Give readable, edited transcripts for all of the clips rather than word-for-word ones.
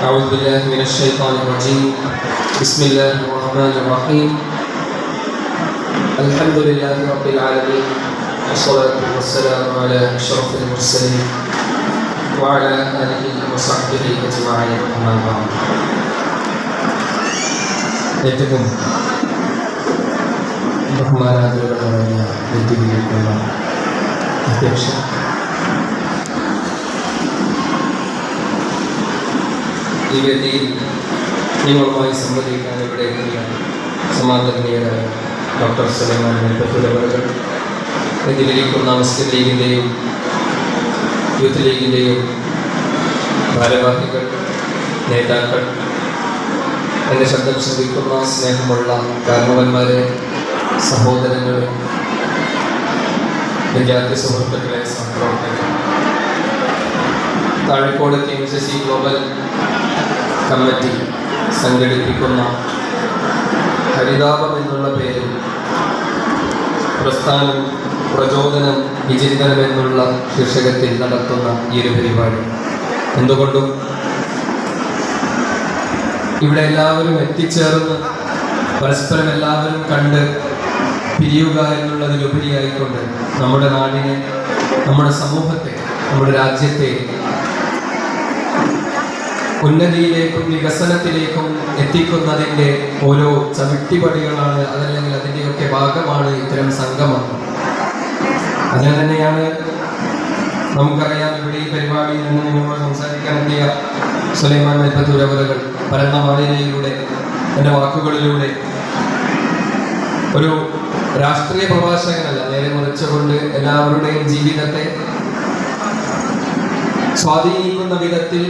أعوذ بالله من الشيطان الرجيم. بسم الله الرحمن الرحيم. الحمد لله رب العالمين والصلاة والسلام على أشرف المرسلين وعلى آله وصحبه أجمعين. أما بعد. ഏറ്റവും ബഹുമാനാദരവുകളായ വ്യക്തികൾക്കുള്ള അധ്യക്ഷ, ഈ വേദിയിൽ നിങ്ങളുമായി സംവദിക്കാൻ ഇവിടെ എത്തിയ സമാദരണീയരായ ഡോക്ടർ സുലൈമാൻ മെൽപ്പത്തൂർ അവர்கள், ഇതിലിരിക്കുന്ന മുസ്ലിം ലീഗിൻ്റെയും യൂത്ത് ലീഗിൻ്റെയും ഭാരവാഹികൾ, നേതാക്കൾ, എൻ്റെ ശബ്ദം ശ്രദ്ധിക്കുന്ന സ്നേഹമുള്ള കാരണവന്മാരെ, സഹോദരങ്ങളെ, വിദ്യാർത്ഥി സുഹൃത്തുക്കളെ, സഹപ്രവർത്തകരെ, താഴെക്കോട് KMCC ഗ്ലോബൽ കമ്മിറ്റി സംഘടിപ്പിക്കുന്ന ഹരിതാപം എന്നുള്ള പേരിൽ പ്രസ്ഥാനം, പ്രചോദനം, വിചിന്തനം എന്നുള്ള ശീർഷകത്തിൽ നടത്തുന്ന ഈ ഒരു പരിപാടി എന്തുകൊണ്ടും ഇവിടെ എല്ലാവരും എത്തിച്ചേർന്ന് പരസ്പരം എല്ലാവരും കണ്ട് പിരിയുക എന്നുള്ളതിലുപരിയായിക്കൊണ്ട് നമ്മുടെ നാടിനെ, നമ്മുടെ സമൂഹത്തെ, നമ്മുടെ രാജ്യത്തെ ഉന്നതിയിലേക്കും വികസനത്തിലേക്കും എത്തിക്കുന്നതിൻ്റെ ഓരോ ചവിട്ടിപടികളാണ്, അതല്ലെങ്കിൽ അതിൻ്റെയൊക്കെ ഭാഗമാണ് ഇത്തരം സംഗമം. അതിന് തന്നെയാണ് നമുക്കറിയാം, ഇവിടെ ഈ പരിപാടിയിൽ നിന്ന് നിങ്ങളോട് സംസാരിക്കാനെത്തിയ സുലൈമാൻ മെൽപ്പത്തൂർ അവറുകൾ പരന്ന വായനയിലൂടെ, എൻ്റെ വാക്കുകളിലൂടെ ഒരു രാഷ്ട്രീയ പ്രഭാഷകനല്ല, നേരെ മറിച്ചുകൊണ്ട് എല്ലാവരുടെയും ജീവിതത്തെ സ്വാധീനിക്കുന്ന വിധത്തിൽ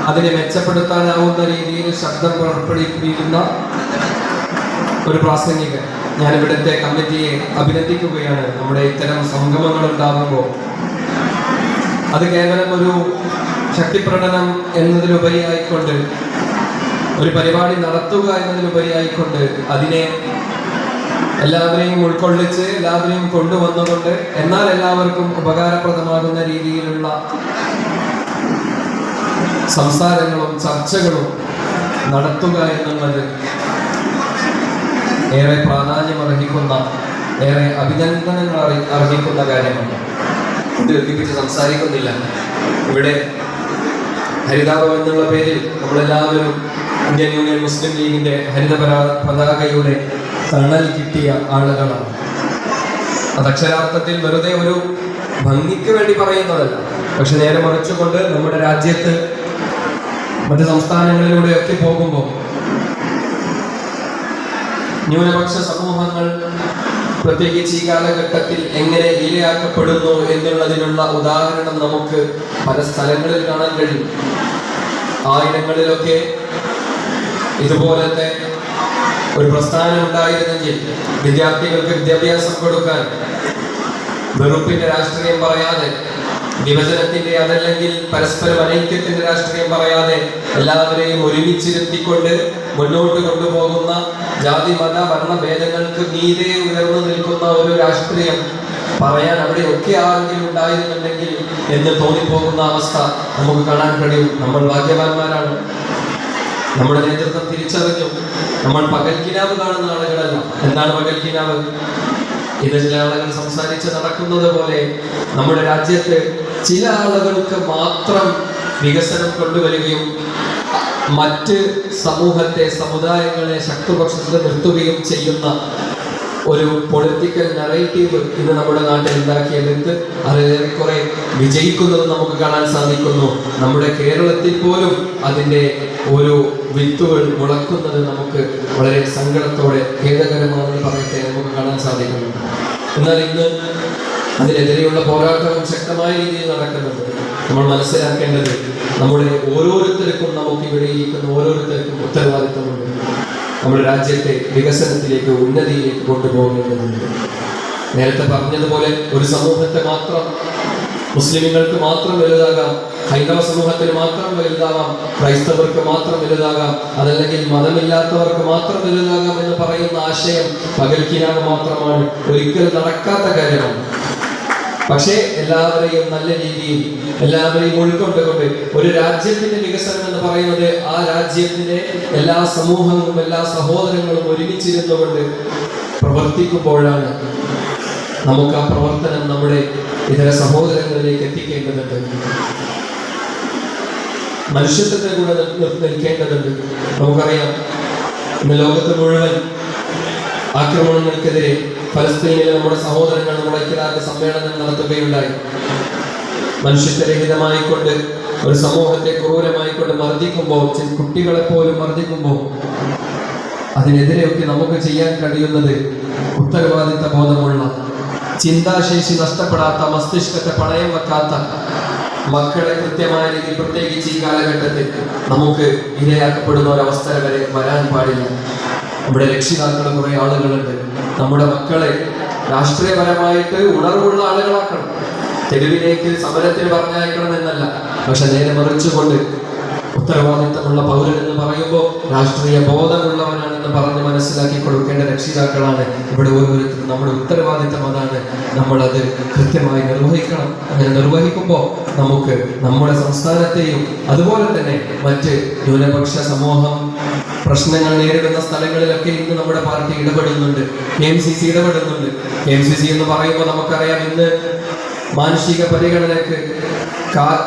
അതിനെ മെച്ചപ്പെടുത്താനാവുന്ന രീതിയിൽ ശബ്ദം പുറപ്പെടുവിക്കുന്ന ഒരു പ്രാസംഗികൻ. ഞാൻ ഇവിടുത്തെ കമ്മിറ്റിയെ അഭിനന്ദിക്കുകയാണ്. നമ്മുടെ ഇത്തരം സംഗമങ്ങൾ ഉണ്ടാകുമ്പോൾ അത് കേവലം ഒരു ശക്തിപ്രകടനം എന്നതിലുപരിയായിക്കൊണ്ട്, ഒരു പരിപാടി നടത്തുക എന്നതിലുപരിയായിക്കൊണ്ട് അതിനെ എല്ലാവരെയും ഉൾക്കൊള്ളിച്ച് എല്ലാവരെയും കൊണ്ടുവന്നുകൊണ്ട് എന്നാൽ എല്ലാവർക്കും ഉപകാരപ്രദമാകുന്ന രീതിയിലുള്ള സംസാരങ്ങളും ചർച്ചകളും നടത്തുക എന്നുള്ളത് ഏറെ പ്രാധാന്യം അർഹിക്കുന്ന, ഏറെ അഭിനന്ദനങ്ങൾ അർഹിക്കുന്ന കാര്യമാണ്. ദീർഘിപ്പിച്ച് സംസാരിക്കുന്നില്ല. ഇവിടെ ഹരിതാപം എന്നുള്ള പേരിൽ നമ്മളെല്ലാവരും ഇന്ത്യൻ യൂണിയൻ മുസ്ലിം ലീഗിൻ്റെ ഹരിത പതാകയുടെ തണൽ കിട്ടിയ ആളുകളാണ്. അത് അക്ഷരാർത്ഥത്തിൽ വെറുതെ ഒരു ഭംഗിക്ക് വേണ്ടി പറയുന്നതല്ല, പക്ഷെ നേരെ മറിച്ചുകൊണ്ട് നമ്മുടെ രാജ്യത്ത് മറ്റ് സംസ്ഥാനങ്ങളിലൂടെയൊക്കെ പോകുമ്പോൾ ന്യൂനപക്ഷ സമൂഹങ്ങൾ പ്രത്യേകിച്ച് ഈ കാലഘട്ടത്തിൽ എങ്ങനെ ഇരയാക്കപ്പെടുന്നു എന്നുള്ളതിനുള്ള ഉദാഹരണം നമുക്ക് പല സ്ഥലങ്ങളിൽ കാണാൻ കഴിയും. ആയിരങ്ങളിലൊക്കെ ഇതുപോലത്തെ ഒരു പ്രസ്ഥാനം ഉണ്ടായിരുന്നെങ്കിൽ വിദ്യാർത്ഥികൾക്ക് വിദ്യാഭ്യാസം കൊടുക്കാൻ വെറുപ്പിന്റെ രാഷ്ട്രീയം പറയാതെ, വിഭജനത്തിന്റെ അതല്ലെങ്കിൽ പരസ്പരം അനൈക്യത്തിന്റെ രാഷ്ട്രീയം പറയാതെ എല്ലാവരെയും ഒരുമിച്ചിരുത്തിക്കൊണ്ട് മുന്നോട്ട് കൊണ്ടുപോകുന്ന, ജാതി മത വർണ്ണ ഭേദങ്ങൾക്ക് മീതെ ഉയർന്നു നിൽക്കുന്ന ഒരു രാഷ്ട്രീയം പറയാൻ അവിടെയൊക്കെ ആരെങ്കിലും ഉണ്ടായിരുന്നുണ്ടെങ്കിൽ എന്ന് തോന്നിപ്പോകുന്ന അവസ്ഥ നമുക്ക് കാണാൻ കഴിയും. നമ്മൾ ഭാഗ്യവാന്മാരാണ്. നമ്മുടെ നേതൃത്വം തിരിച്ചറിഞ്ഞു. നമ്മൾ പകൽക്കിനാവ് കാണുന്ന ആളുകളല്ല. എന്താണ് പകൽക്കിനാവ്? ഇത് ചില ആളുകൾ സംസാരിച്ച് നടക്കുന്നത് പോലെ നമ്മുടെ രാജ്യത്ത് ചില ആളുകൾക്ക് മാത്രം വികസനം കൊണ്ടുവരികയും മറ്റ് സമൂഹത്തെ, സമുദായങ്ങളെ ശക്തിപക്ഷത്ത് നിർത്തുകയും ചെയ്യുന്ന ഒരു പൊളിറ്റിക്കൽ നറേറ്റീവ് ഇന്ന് നമ്മുടെ നാട്ടിൽ ഉണ്ടാക്കിയെടുത്ത് അത് ഏറെക്കുറെ വിജയിക്കുന്നത് നമുക്ക് കാണാൻ സാധിക്കുന്നു. നമ്മുടെ കേരളത്തിൽ പോലും അതിൻ്റെ ഓരോ വിത്തുകൾ മുളക്കുന്നത് നമുക്ക് വളരെ സങ്കടത്തോടെ, ഖേദകരമാണെന്ന് പറയട്ടെ, നമുക്ക് കാണാൻ സാധിക്കുന്നു. എന്നാൽ ഇന്ന് അതിനെതിരെയുള്ള പോരാട്ടവും ശക്തമായ രീതിയിൽ നടക്കുന്നുണ്ട്. നമ്മൾ മനസ്സിലാക്കേണ്ടത് നമ്മുടെ ഓരോരുത്തർക്കും, നമുക്ക് ഇവിടെ ഇരിക്കുന്ന ഓരോരുത്തർക്കും ഉത്തരവാദിത്തമുണ്ട്. നമ്മുടെ രാജ്യത്തെ വികസനത്തിലേക്ക്, ഉന്നതിയിലേക്ക് കൊണ്ടുപോകേണ്ടതുണ്ട്. നേരത്തെ പറഞ്ഞതുപോലെ ഒരു സമൂഹത്തെ മാത്രം, മുസ്ലിമുകൾക്ക് മാത്രം വലുതാകാം, ഹൈന്ദവ സമൂഹത്തിന് മാത്രം വലുതാകാം, ക്രൈസ്തവർക്ക് മാത്രം വലുതാകാം, അതല്ലെങ്കിൽ മതമില്ലാത്തവർക്ക് മാത്രം വലുതാകാം എന്ന് പറയുന്ന ആശയം പകൽക്കിനാവ് മാത്രമാണ്. ഒരിക്കലും നടക്കാത്ത കാര്യമാണ്. പക്ഷേ എല്ലാവരെയും നല്ല രീതിയിൽ എല്ലാവരെയും ഉൾക്കൊണ്ടുകൊണ്ട് ഒരു രാജ്യത്തിന്റെ വികസനം എന്ന് പറയുന്നത് ആ രാജ്യത്തിന്റെ എല്ലാ സമൂഹങ്ങളും എല്ലാ സഹോദരങ്ങളും ഒരുമിച്ചിരുന്നുകൊണ്ട് പ്രവർത്തിക്കുമ്പോഴാണ് നമുക്ക് ആ പ്രവർത്തനം നമ്മുടെ ഇതര സഹോദരങ്ങളിലേക്ക് എത്തിക്കേണ്ടതുണ്ട്. മനുഷ്യത്വത്തെ കൂടെ നിൽക്കേണ്ടതുണ്ട്. നമുക്കറിയാം, ഇന്ന് ലോകത്ത് മുഴുവൻ ആക്രമണങ്ങൾക്കെതിരെ ഫലസ്തീനിലെ നമ്മുടെ സഹോദരങ്ങൾ നമ്മുടെ ഐക്യദാർഢ്യ സമ്മേളനം നടത്തുകയുണ്ടായി. മനുഷ്യത്വരഹിതമായിക്കൊണ്ട് ഒരു സമൂഹത്തെ ക്രൂരമായിക്കൊണ്ട് മർദ്ദിക്കുമ്പോൾ, കുട്ടികളെ പോലും മർദ്ദിക്കുമ്പോൾ അതിനെതിരെയൊക്കെ നമുക്ക് ചെയ്യാൻ കഴിയുന്നത് ഉത്തരവാദിത്ത ബോധമുള്ള, ചിന്താശേഷി നഷ്ടപ്പെടാത്ത, മസ്തിഷ്കത്തെ പണയം വെക്കാത്ത മക്കളെ കൃത്യമായ രീതിയിൽ, പ്രത്യേകിച്ച് ഈ കാലഘട്ടത്തിൽ നമുക്ക് ഇരയാക്കപ്പെടുന്ന ഒരവസ്ഥ വരെ വരാൻ പാടില്ല. നമ്മുടെ രക്ഷിതാക്കൾ കുറെ ആളുകളുണ്ട്. നമ്മുടെ മക്കളെ രാഷ്ട്രീയപരമായിട്ട് ഉണർവുള്ള ആളുകളാക്കണം. തെരുവിലേക്ക് സമരത്തിന് പറഞ്ഞയക്കണം എന്നല്ല, പക്ഷെ നേരെ മറിച്ചുകൊണ്ട് ഉത്തരവാദിത്തമുള്ള പൗരൻ എന്ന് പറയുമ്പോൾ രാഷ്ട്രീയ ബോധമുള്ളവനാണെന്ന് പറഞ്ഞ് മനസ്സിലാക്കി കൊടുക്കേണ്ട രക്ഷിതാക്കളാണ് ഇവിടെ ഓരോരുത്തരും. നമ്മുടെ ഉത്തരവാദിത്തം അതാണ്. നമ്മളത് കൃത്യമായി നിർവഹിക്കണം. അങ്ങനെ നിർവഹിക്കുമ്പോൾ നമുക്ക് നമ്മുടെ സംസ്ഥാനത്തെയും അതുപോലെ തന്നെ മറ്റ് ന്യൂനപക്ഷ സമൂഹം പ്രശ്നങ്ങൾ നേരിടുന്ന സ്ഥലങ്ങളിലൊക്കെ ഇന്ന് നമ്മുടെ പാർട്ടി ഇടപെടുന്നുണ്ട്. KMCC ഇടപെടുന്നുണ്ട്. KMCC എന്ന് പറയുമ്പോൾ നമുക്കറിയാം, ഇന്ന് മാനുഷിക പരിഗണനക്ക്,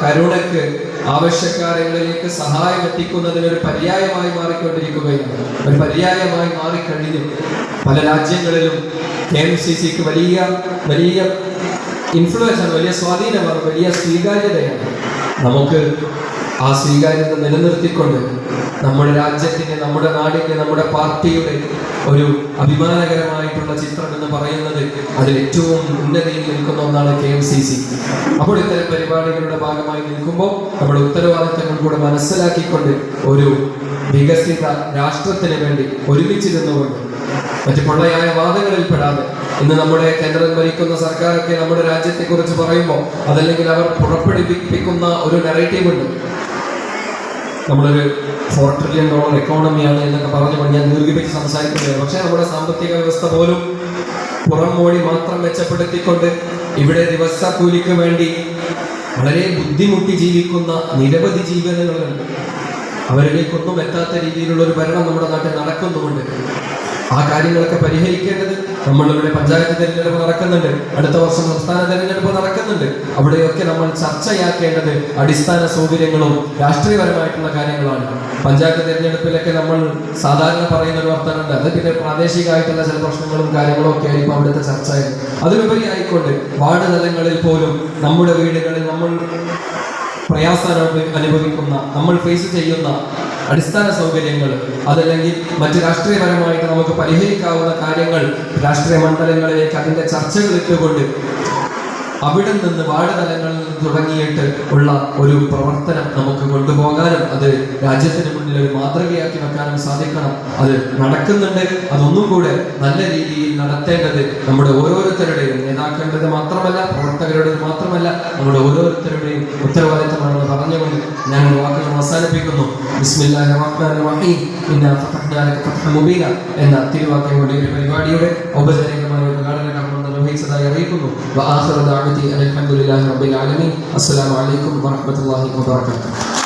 കരുണക്ക്, ആവശ്യക്കാരങ്ങളിലേക്ക് സഹായം എത്തിക്കുന്നതിന് ഒരു പര്യായമായി മാറിക്കൊണ്ടിരിക്കുകയാണ്. ഒരു പര്യായമായി മാറിക്കഴിഞ്ഞു. പല രാജ്യങ്ങളിലും KMCCക്ക് വലിയ വലിയ ഇൻഫ്ലുവൻസ് ആണ്, വലിയ സ്വാധീനമാണ്, വലിയ സ്വീകാര്യതയാണ്. നമുക്ക് ആ സ്വീകാര്യത നിലനിർത്തിക്കൊണ്ട് നമ്മുടെ രാജ്യത്തിന്റെ, നമ്മുടെ നാടിന്റെ, നമ്മുടെ പാർട്ടിയുടെ ഒരു അഭിമാനകരമായിട്ടുള്ള ചിത്രം എന്ന് പറയുന്നത് അതിൽ ഏറ്റവും ഉന്നതിയിൽ നിൽക്കുന്ന ഒന്നാണ് KMCC. അപ്പോൾ ഇത്തരം പരിപാടികളുടെ ഭാഗമായി നിൽക്കുമ്പോൾ നമ്മുടെ ഉത്തരവാദിത്തങ്ങൾ കൂടെ മനസ്സിലാക്കിക്കൊണ്ട് ഒരു വികസിത രാഷ്ട്രത്തിന് വേണ്ടി ഒരുമിച്ചിരുന്നുകൊണ്ട് മറ്റു പൊള്ളയായ വാദങ്ങളിൽ പെടാതെ, ഇന്ന് നമ്മുടെ കേന്ദ്രം ഭരിക്കുന്ന സർക്കാരൊക്കെ നമ്മുടെ രാജ്യത്തെ കുറിച്ച് പറയുമ്പോൾ അതല്ലെങ്കിൽ അവർ പുറപ്പെടുവിപ്പിക്കുന്ന ഒരു നെറേറ്റീവ് ഉണ്ട്. നമ്മളൊരു $4 ട്രില്യൺ എക്കോണമിയാണ് എന്നൊക്കെ പറഞ്ഞുകൊണ്ട് ഞാൻ ദീർഘിപ്പിച്ച് സംസാരിക്കുന്നത്. പക്ഷേ നമ്മുടെ സാമ്പത്തിക വ്യവസ്ഥ പോലും പുറം മോടി മാത്രം മെച്ചപ്പെടുത്തിക്കൊണ്ട് ഇവിടെ ദിവസക്കൂലിക്ക് വേണ്ടി വളരെ ബുദ്ധിമുട്ടി ജീവിക്കുന്ന നിരവധി ജീവനുകളുണ്ട്. അവരിലേക്കൊന്നും എത്താത്ത രീതിയിലുള്ള ഒരു ഭരണം നമ്മുടെ നാട്ടിൽ നടക്കുന്നുമുണ്ട്. ആ കാര്യങ്ങളൊക്കെ പരിഹരിക്കേണ്ടത് നമ്മളിവിടെ പഞ്ചായത്ത് തെരഞ്ഞെടുപ്പ് നടക്കുന്നുണ്ട്, അടുത്ത വർഷം സംസ്ഥാന തെരഞ്ഞെടുപ്പ് നടക്കുന്നുണ്ട്. അവിടെയൊക്കെ നമ്മൾ ചർച്ചയാക്കേണ്ടത് അടിസ്ഥാന സൗകര്യങ്ങളും രാഷ്ട്രീയപരമായിട്ടുള്ള കാര്യങ്ങളാണ്. പഞ്ചായത്ത് തെരഞ്ഞെടുപ്പിലൊക്കെ നമ്മൾ സാധാരണ പറയുന്ന ഒരു വർത്തമാനമുണ്ട്, അത് പിന്നെ പ്രാദേശികമായിട്ടുള്ള ചില പ്രശ്നങ്ങളും കാര്യങ്ങളും ഒക്കെ ആയിരിക്കും അവിടുത്തെ ചർച്ചയിൽ. അതിലുപരി ആയിക്കൊണ്ട് വാർഡ് തലങ്ങളിൽ പോലും നമ്മുടെ വീടുകളിൽ നമ്മൾ പ്രയാസം അനുഭവിക്കുന്ന, നമ്മൾ ഫേസ് ചെയ്യുന്ന അടിസ്ഥാന സൗകര്യങ്ങൾ, അതല്ലെങ്കിൽ മറ്റ് രാഷ്ട്രീയപരമായിട്ട് നമുക്ക് പരിഹരിക്കാവുന്ന കാര്യങ്ങൾ രാഷ്ട്രീയ മണ്ഡലങ്ങളിലേക്ക് അതിൻ്റെ ചർച്ചകൾ ഇട്ടുകൊണ്ട് അവിടെ നിന്ന് വാർഡ് തലങ്ങളിൽ നിന്ന് തുടങ്ങിയിട്ട് ഉള്ള ഒരു പ്രവർത്തനം നമുക്ക് കൊണ്ടുപോകാനും അത് രാജ്യത്തിന് മുന്നിൽ ഒരു മാതൃകയാക്കി വെക്കാനും സാധിക്കണം. അത് നടക്കുന്നുണ്ട്. അതൊന്നും കൂടെ നല്ല രീതിയിൽ നടത്തേണ്ടത് നമ്മുടെ ഓരോരുത്തരുടെയും, നേതാക്കളുടേത് മാത്രമല്ല, പ്രവർത്തകരുടേത് മാത്രമല്ല, നമ്മുടെ ഓരോരുത്തരുടെയും ഉത്തരവാദിത്തമാണെന്ന് പറഞ്ഞുകൊണ്ട് ഞാൻ വാക്കുകൾ അവസാനിപ്പിക്കുന്നു. ബിസ്മില്ലാഹിർ റഹ്മാനിർ റഹീം, ഇന്നാ ഫതഹ്നാ ലക ഫത്ഹൻ മുബീന എന്ന തിരുവാക്യോടെ ഒരു പരിപാടിയുടെ ഔപചാരികമായ ഉദ്ഘാടന കർമ്മം നിർവഹിച്ചതായി അറിയിക്കുന്നു. വആഖിറു ദഅവതി അൽഹംദുലില്ലാഹി റബ്ബിൽ ആലമീൻ. അസ്സലാമു അലൈക്കും വറഹ്മത്തുള്ളാഹി വബറകാതുഹു.